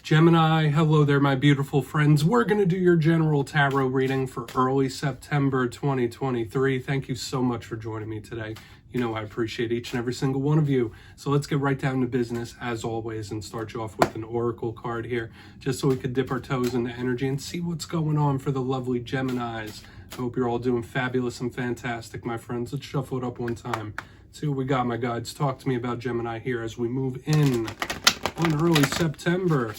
Gemini, hello there, my beautiful friends. We're going to do your general tarot reading for early September 2023. Thank you so much for joining me today. You know I appreciate each and every single one of you. So let's get right down to business, as always, and start you off with an oracle card here, just so we could dip our toes into energy and see what's going on for the lovely Geminis. I hope you're all doing fabulous and fantastic, my friends. Let's shuffle it up one time. See what we got, my guides. Talk to me about Gemini here as we move in on early September.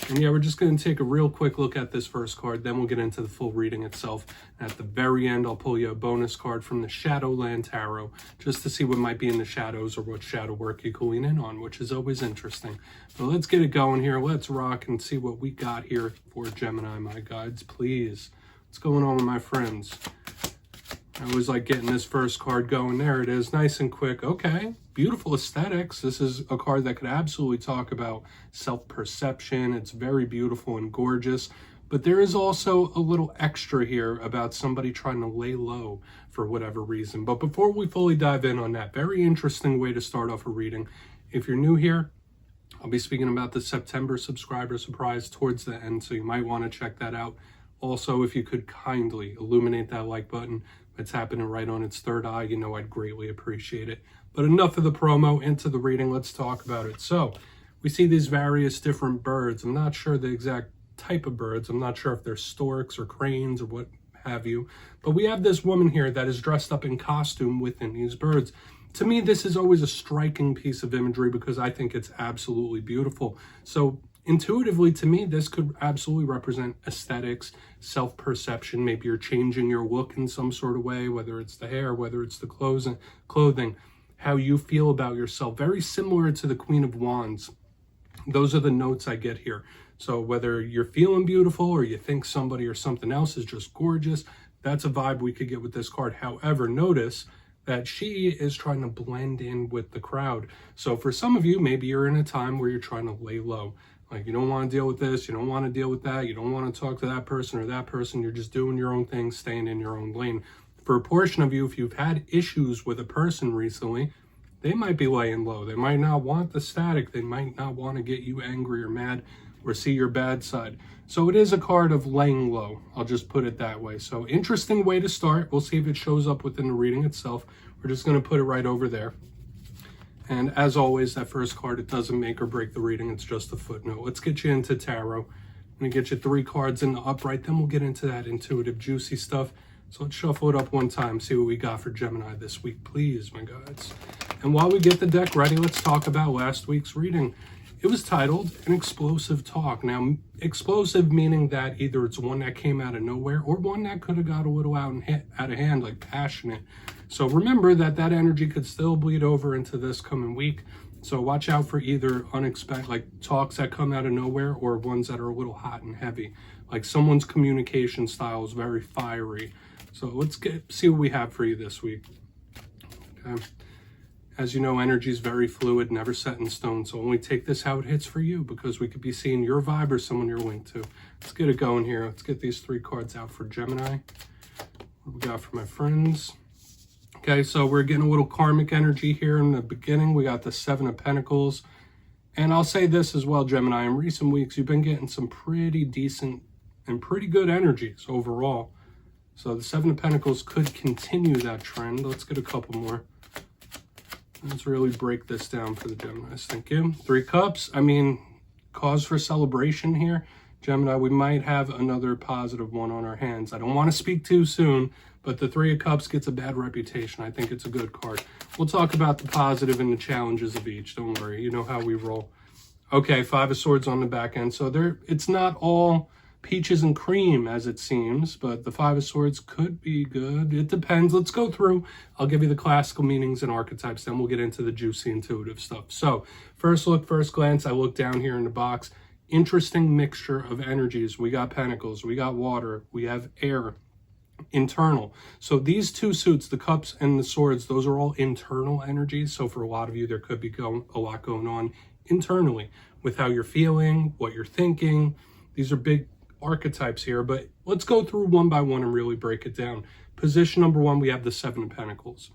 And yeah, we're just going to take a real quick look at this first card, then we'll get into the full reading itself. And at the very end, I'll pull you a bonus card from the Shadowland Tarot, just to see what might be in the shadows or what shadow work you can lean in on, which is always interesting. But let's get it going here. Let's rock and see what we got here for Gemini, my guides, please. What's going on with my friends? I always like getting this first card going. There it is, nice and quick. Okay, beautiful aesthetics. This is a card that could absolutely talk about self-perception. It's very beautiful and gorgeous, but there is also a little extra here about somebody trying to lay low for whatever reason. But before we fully dive in on that, very interesting way to start off a reading. If you're new here, I'll be speaking about the September subscriber surprise towards the end, so you might want to check that out. Also, if you could kindly illuminate that like button, it's happening right on its third eye, you know I'd greatly appreciate it. But enough of the promo, into the reading, let's talk about it. So, we see these various different birds. I'm not sure the exact type of birds. I'm not sure if they're storks or cranes or what have you. But we have this woman here that is dressed up in costume within these birds. To me, this is always a striking piece of imagery because I think it's absolutely beautiful. So, intuitively, to me, this could absolutely represent aesthetics, self-perception. Maybe you're changing your look in some sort of way, whether it's the hair, whether it's the clothing, how you feel about yourself. Very similar to the Queen of Wands. Those are the notes I get here. So whether you're feeling beautiful or you think somebody or something else is just gorgeous, that's a vibe we could get with this card. However, notice that she is trying to blend in with the crowd. So for some of you, maybe you're in a time where you're trying to lay low. Like, you don't want to deal with this, you don't want to deal with that, you don't want to talk to that person or that person, you're just doing your own thing, staying in your own lane. For a portion of you, if you've had issues with a person recently, they might be laying low. They might not want the static, they might not want to get you angry or mad or see your bad side. So it is a card of laying low, I'll just put it that way. So interesting way to start. We'll see if it shows up within the reading itself. We're just going to put it right over there. And as always, that first card, it doesn't make or break the reading. It's just a footnote. Let's get you into tarot. I'm going to get you 3 cards in the upright. Then we'll get into that intuitive, juicy stuff. So let's shuffle it up one time, see what we got for Gemini this week, please, my guides. And while we get the deck ready, let's talk about last week's reading. It was titled An Explosive Talk. Now, explosive meaning that either it's one that came out of nowhere or one that could have got a little out of hand, like passionate. So remember that that energy could still bleed over into this coming week. So watch out for either unexpected, like talks that come out of nowhere, or ones that are a little hot and heavy. Like someone's communication style is very fiery. So let's see what we have for you this week. Okay. As you know, energy is very fluid, never set in stone. So only take this how it hits for you, because we could be seeing your vibe or someone you're linked to. Let's get it going here. Let's get these 3 cards out for Gemini. What we got for my friends? Okay, so we're getting a little karmic energy here in the beginning. We got the 7 of Pentacles. And I'll say this as well, Gemini. In recent weeks, you've been getting some pretty decent and pretty good energies overall. So the 7 of Pentacles could continue that trend. Let's get a couple more. Let's really break this down for the Geminis. Thank you. 3 Cups. I mean, cause for celebration here. Gemini, we might have another positive one on our hands. I don't want to speak too soon, but the 3 of Cups gets a bad reputation. I think it's a good card. We'll talk about the positive and the challenges of each. Don't worry. You know how we roll. Okay, 5 of Swords on the back end. So it's not all peaches and cream as it seems, but the 5 of Swords could be good. It depends. Let's go through. I'll give you the classical meanings and archetypes. Then we'll get into the juicy intuitive stuff. So first look, first glance, I look down here in the box. Interesting mixture of energies. We got Pentacles, we got water, we have air, internal. So these 2 suits, the Cups and the Swords, those are all internal energies. So for a lot of you, there could be a lot going on internally with how you're feeling, what you're thinking. These are big archetypes here, but let's go through one by one and really break it down. Position number 1, we have the 7 of Pentacles.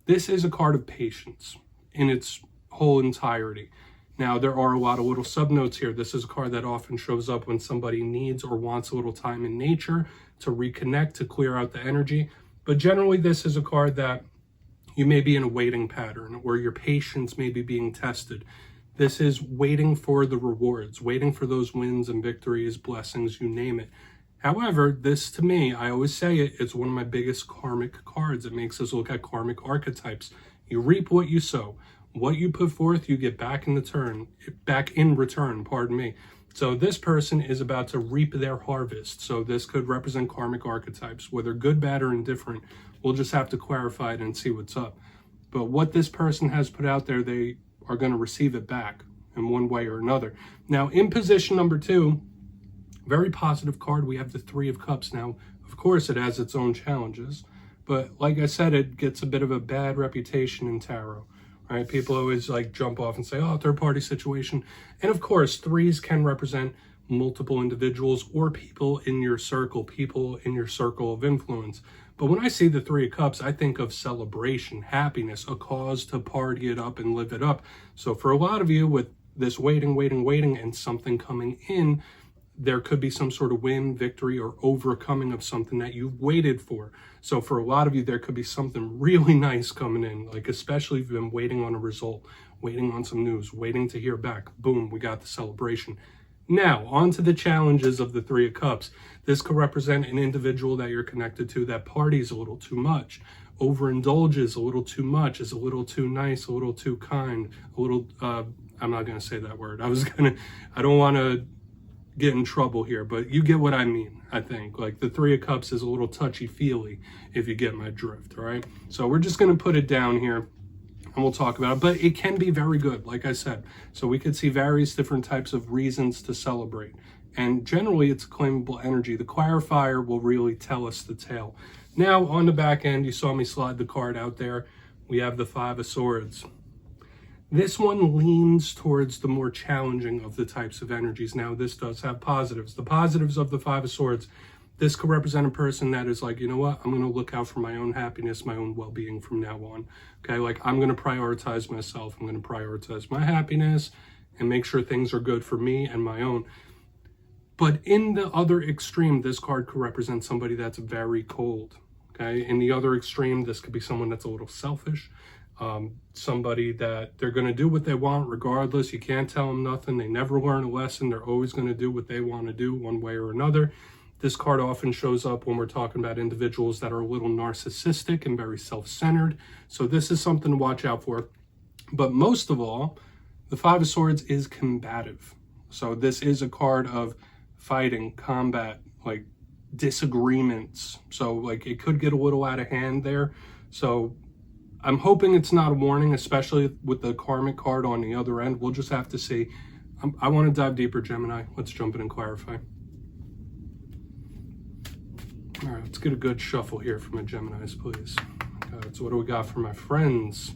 This is a card of patience in its whole entirety. Now, there are a lot of little subnotes here. This is a card that often shows up when somebody needs or wants a little time in nature to reconnect, to clear out the energy. But generally, this is a card that you may be in a waiting pattern, or your patience may be being tested. This is waiting for the rewards, waiting for those wins and victories, blessings, you name it. However, this to me, I always say it, it's one of my biggest karmic cards. It makes us look at karmic archetypes. You reap what you sow. What you put forth, you get back in return, pardon me. So this person is about to reap their harvest. So this could represent karmic archetypes, whether good, bad, or indifferent. We'll just have to clarify it and see what's up. But what this person has put out there, they are going to receive it back in one way or another. Now, in position number 2, very positive card, we have the Three of Cups. Now, of course, it has its own challenges. But like I said, it gets a bit of a bad reputation in tarot. Right? People always like jump off and say, oh, third party situation. And of course, threes can represent multiple individuals or people in your circle of influence. But when I see the Three of Cups, I think of celebration, happiness, a cause to party it up and live it up. So for a lot of you, with this waiting, and something coming in, there could be some sort of win, victory, or overcoming of something that you've waited for. So for a lot of you, there could be something really nice coming in, like especially if you've been waiting on a result, waiting on some news, waiting to hear back. Boom, we got the celebration. Now, on to the challenges of the Three of Cups. This could represent an individual that you're connected to that parties a little too much, overindulges a little too much, is a little too nice, a little too kind, a little, I'm not going to say that word. I don't want to get in trouble here, but you get what I mean, I think. Like the Three of Cups is a little touchy-feely, if you get my drift, all right? So we're just going to put it down here, and we'll talk about it. But it can be very good, like I said. So we could see various different types of reasons to celebrate. And generally, it's a claimable energy. The clarifier will really tell us the tale. Now, on the back end, you saw me slide the card out there. We have the Five of Swords. This one leans towards the more challenging of the types of energies. Now, this does have positives. The positives of the Five of Swords, this could represent a person that is like, you know what, I'm going to look out for my own happiness, my own well-being from now on. Okay, like I'm going to prioritize myself. I'm going to prioritize my happiness and make sure things are good for me and my own. But in the other extreme, this card could represent somebody that's very cold. Okay, in the other extreme, this could be someone that's a little selfish. Somebody that they're going to do what they want regardless. You can't tell them nothing. They never learn a lesson. They're always going to do what they want to do one way or another. This card often shows up when we're talking about individuals that are a little narcissistic and very self-centered. So this is something to watch out for. But most of all, the Five of Swords is combative. So this is a card of fighting, combat, like disagreements. So like it could get a little out of hand there. So I'm hoping it's not a warning, especially with the karmic card on the other end. We'll just have to see. I want to dive deeper, Gemini. Let's jump in and clarify. All right, let's get a good shuffle here for my Geminis, please. So what do we got for my friends?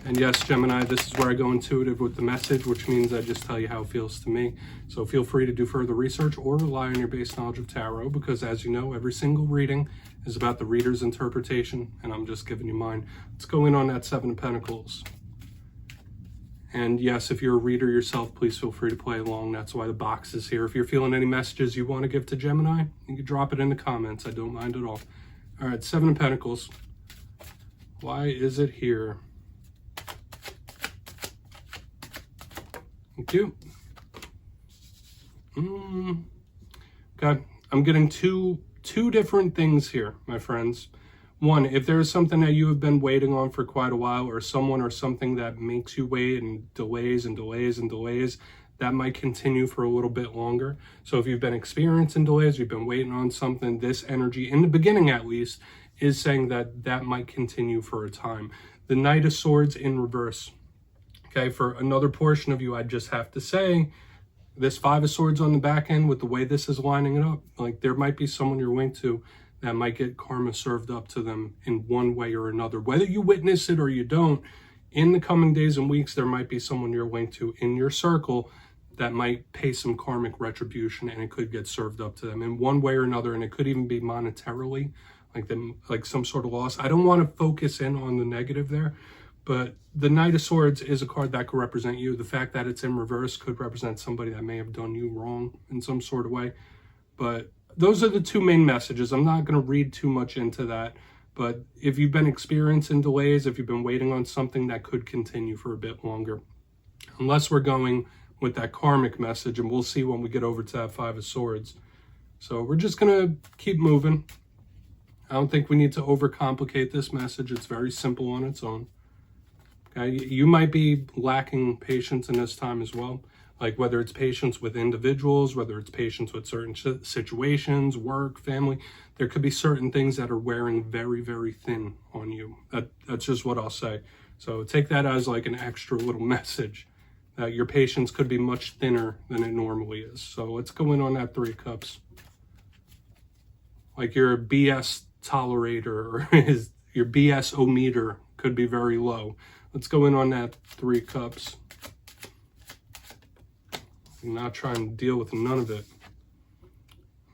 And yes, Gemini, this is where I go intuitive with the message, which means I just tell you how it feels to me. So feel free to do further research or rely on your base knowledge of tarot, because as you know, every single reading is about the reader's interpretation, and I'm just giving you mine. Let's go in on that Seven of Pentacles. And yes, if you're a reader yourself, please feel free to play along. That's why the box is here. If you're feeling any messages you want to give to Gemini, you can drop it in the comments. I don't mind at all. All right, Seven of Pentacles. Why is it here? Thank you. Okay, I'm getting two different things here, my friends. One, if there is something that you have been waiting on for quite a while, or someone or something that makes you wait and delays, that might continue for a little bit longer. So if you've been experiencing delays, you've been waiting on something, this energy, in the beginning at least, is saying that that might continue for a time. The Knight of Swords in reverse. Okay, for another portion of you, I just have to say, this Five of Swords on the back end, with the way this is lining it up, like there might be someone you're linked to that might get karma served up to them in one way or another. Whether you witness it or you don't, in the coming days and weeks, there might be someone you're linked to in your circle that might pay some karmic retribution, and it could get served up to them in one way or another, and it could even be monetarily, like some sort of loss. I don't want to focus in on the negative there, But the Knight of Swords is a card that could represent you. The fact that it's in reverse could represent somebody that may have done you wrong in some sort of way. But those are the two main messages. I'm not going to read too much into that. But if you've been experiencing delays, if you've been waiting on something, that could continue for a bit longer. Unless we're going with that karmic message, and we'll see when we get over to that Five of Swords. So we're just going to keep moving. I don't think we need to overcomplicate this message. It's very simple on its own. Okay, you might be lacking patience in this time as well. Like whether it's patience with individuals, whether it's patience with certain situations, work, family, there could be certain things that are wearing very, very thin on you. That's just what I'll say. So take that as like an extra little message that your patience could be much thinner than it normally is. So let's go in on that Three of Cups. Like your BS tolerator or your BS-o-meter could be very low. Let's go in on that Three of Cups. I'm not trying to deal with none of it.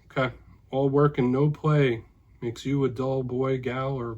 Okay. All work and no play makes you a dull boy, gal, or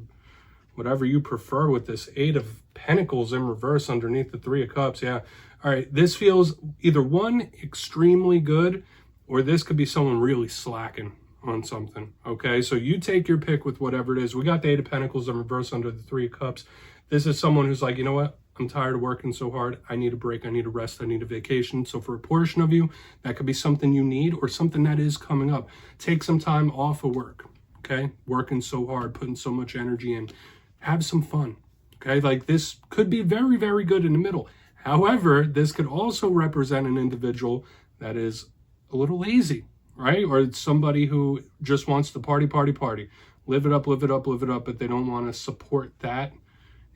whatever you prefer with this Eight of Pentacles in reverse underneath the Three of Cups. Yeah. All right. This feels either one, extremely good, or this could be someone really slacking on something. Okay. So you take your pick with whatever it is. We got the Eight of Pentacles in reverse under the Three of Cups. This is someone who's like, you know what? I'm tired of working so hard. I need a break. I need a rest. I need a vacation. So for a portion of you, that could be something you need or something that is coming up. Take some time off of work. Okay. Working so hard, putting so much energy in. Have some fun. Okay. Like this could be very, very good in the middle. However, this could also represent an individual that is a little lazy, right? Or it's somebody who just wants to party, party, party. Live it up, live it up, live it up, but they don't want to support that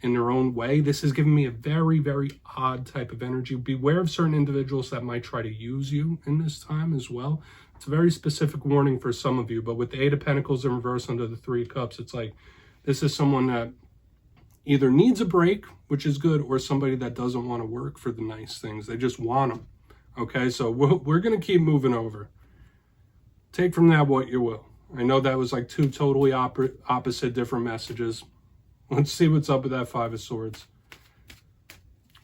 in their own way. This is giving me a very, very odd type of energy. Beware of certain individuals that might try to use you in this time as well. It's a very specific warning for some of you, but with the Eight of Pentacles in reverse under the Three of Cups, it's like this is someone that either needs a break, which is good, or somebody that doesn't want to work for the nice things. They just want them. Okay, so we're going to keep moving over. Take from that what you will. I know that was like two totally opposite different messages. Let's see what's up with that Five of Swords.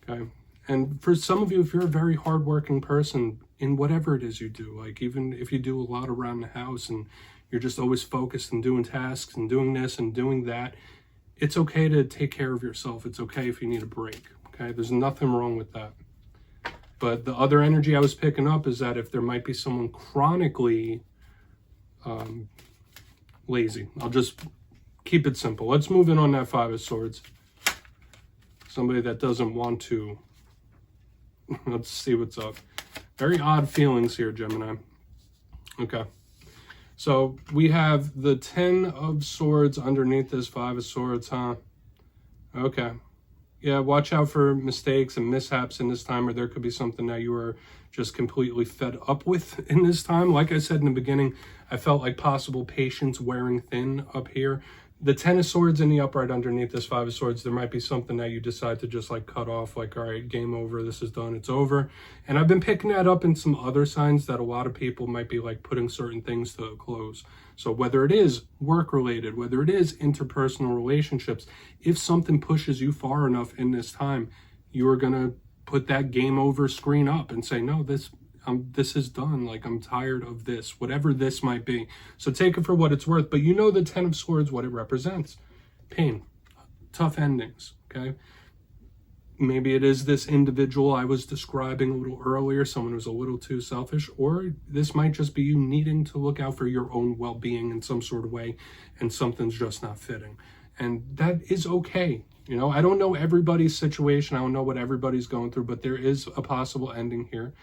Okay. And for some of you, if you're a very hardworking person in whatever it is you do, like even if you do a lot around the house and you're just always focused and doing tasks and doing this and doing that, it's okay to take care of yourself. It's okay if you need a break. Okay. There's nothing wrong with that. But the other energy I was picking up is that if there might be someone chronically lazy, I'll just keep it simple. Let's move in on that Five of Swords. Somebody that doesn't want to. Let's see what's up. Very odd feelings here, Gemini. Okay. So we have the Ten of Swords underneath this Five of Swords, huh? Okay. Yeah, watch out for mistakes and mishaps in this time, or there could be something that you are just completely fed up with in this time. Like I said in the beginning, I felt like possible patience wearing thin up here. The Ten of Swords in the upright underneath this Five of Swords, there might be something that you decide to just like cut off, like, all right, game over, this is done, it's over. And I've been picking that up in some other signs that a lot of people might be like putting certain things to a close. So whether it is work related, whether it is interpersonal relationships, if something pushes you far enough in this time, you are going to put that game over screen up and say, no, this is done. Like, I'm tired of this, whatever this might be. So take it for what it's worth. But you know the Ten of Swords, what it represents. Pain, tough endings, okay? Maybe it is this individual I was describing a little earlier, someone who's a little too selfish, or this might just be you needing to look out for your own well-being in some sort of way, and something's just not fitting. And that is okay. You know, I don't know everybody's situation. I don't know what everybody's going through, but there is a possible ending here,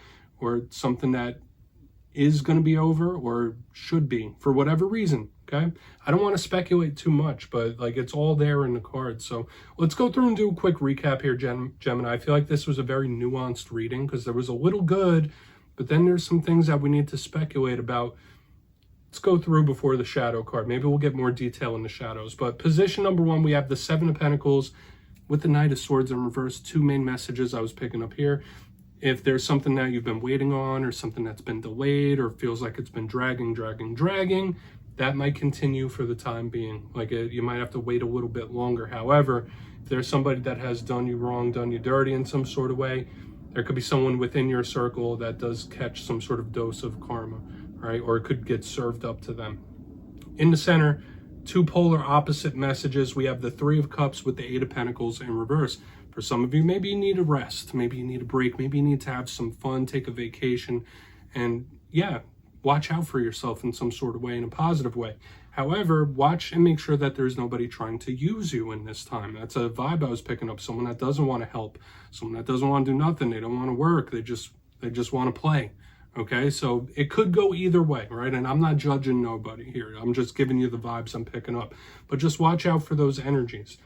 or something that is going to be over or should be for whatever reason. Okay. I don't want to speculate too much, but like it's all there in the cards. So let's go through and do a quick recap here, Gemini. I feel like this was a very nuanced reading because there was a little good, but then there's some things that we need to speculate about. Let's go through before the shadow card. Maybe we'll get more detail in the shadows, but position number one, we have the Seven of Pentacles with the Knight of Swords in reverse. Two main messages I was picking up here. If there's something that you've been waiting on or something that's been delayed or feels like it's been dragging, that might continue for the time being. Like you might have to wait a little bit longer. However, If there's somebody that has done you wrong, done you dirty in some sort of way, there could be someone within your circle that does catch some sort of dose of karma, right? Or it could get served up to them. In the center, two polar opposite messages. We have the Three of Cups with the Eight of Pentacles in reverse. For some of you, maybe you need a rest, maybe you need a break, maybe you need to have some fun, take a vacation, and yeah, watch out for yourself in some sort of way, in a positive way. However, watch and make sure that there's nobody trying to use you in this time. That's a vibe I was picking up. Someone that doesn't want to help, someone that doesn't want to do nothing, they don't want to work, they just want to play. Okay, so it could go either way, right? And I'm not judging nobody here. I'm just giving you the vibes I'm picking up. But just watch out for those energies.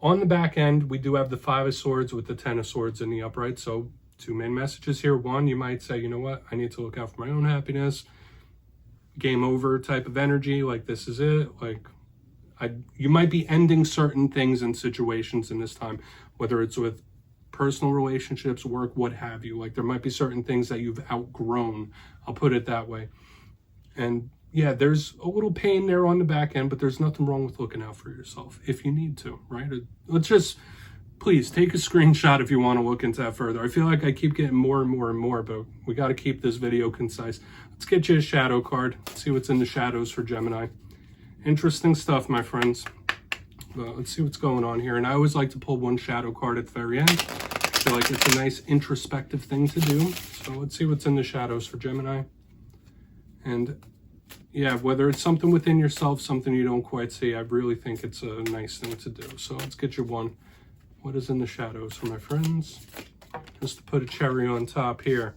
On the back end, we do have the Five of Swords with the Ten of Swords in the upright. So two main messages here. One, you might say, you know what? I need to look out for my own happiness. Game over type of energy. Like, this is it. Like, you might be ending certain things and situations in this time, whether it's with personal relationships, work, what have you. Like, there might be certain things that you've outgrown. I'll put it that way. And yeah, there's a little pain there on the back end, but there's nothing wrong with looking out for yourself if you need to, right? Let's just, please take a screenshot if you want to look into that further. I feel like I keep getting more and more and more, but we got to keep this video concise. Let's get you a shadow card. See what's in the shadows for Gemini. Interesting stuff, my friends. But let's see what's going on here. And I always like to pull one shadow card at the very end. I feel like it's a nice introspective thing to do. So let's see what's in the shadows for Gemini. And yeah, whether it's something within yourself, something you don't quite see, I really think it's a nice thing to do. So let's get you one. What is in the shadows for my friends? Just to put a cherry on top here.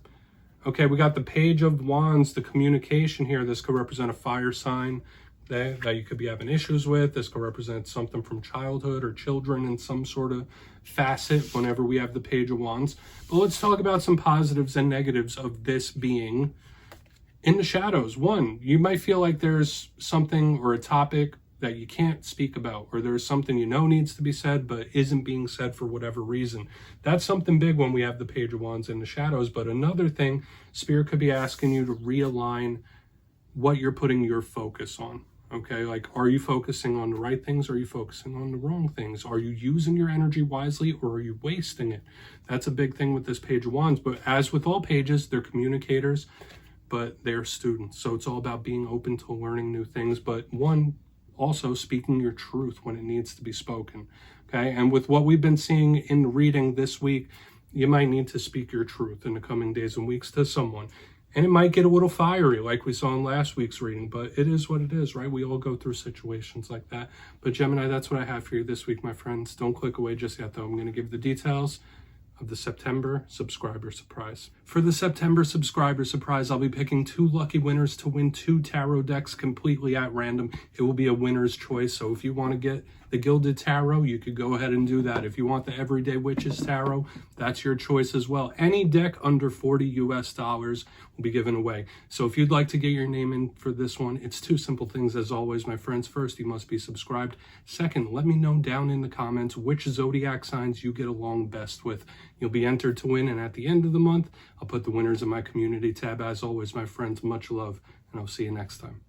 Okay, we got the Page of Wands, the communication here. This could represent a fire sign that you could be having issues with. This could represent something from childhood or children in some sort of facet whenever we have the Page of Wands. But let's talk about some positives and negatives of this being in the shadows. One, you might feel like there's something or a topic that you can't speak about, or there's something you know needs to be said but isn't being said for whatever reason. That's something big when we have the Page of Wands in the shadows. But another thing, Spirit could be asking you to realign what you're putting your focus on. Okay, like, are you focusing on the right things? Or are you focusing on the wrong things? Are you using your energy wisely, or are you wasting it? That's a big thing with this Page of Wands. But as with all pages, they're communicators, but they're students. So it's all about being open to learning new things. But one, also speaking your truth when it needs to be spoken. Okay, and with what we've been seeing in the reading this week, you might need to speak your truth in the coming days and weeks to someone. And it might get a little fiery like we saw in last week's reading, but it is what it is, right? We all go through situations like that. But Gemini, that's what I have for you this week, my friends. Don't click away just yet, though. I'm going to give the details of the September subscriber surprise. For the September subscriber surprise, I'll be picking 2 lucky winners to win 2 tarot decks completely at random. It will be a winner's choice. So if you want to get the Gilded Tarot, you could go ahead and do that. If you want the Everyday Witches Tarot, that's your choice as well. Any deck under $40 US will be given away. So if you'd like to get your name in for this one, it's 2 simple things as always, my friends. First, you must be subscribed. Second, let me know down in the comments which zodiac signs you get along best with. You'll be entered to win, and at the end of the month, I'll put the winners in my community tab. As always, my friends, much love, and I'll see you next time.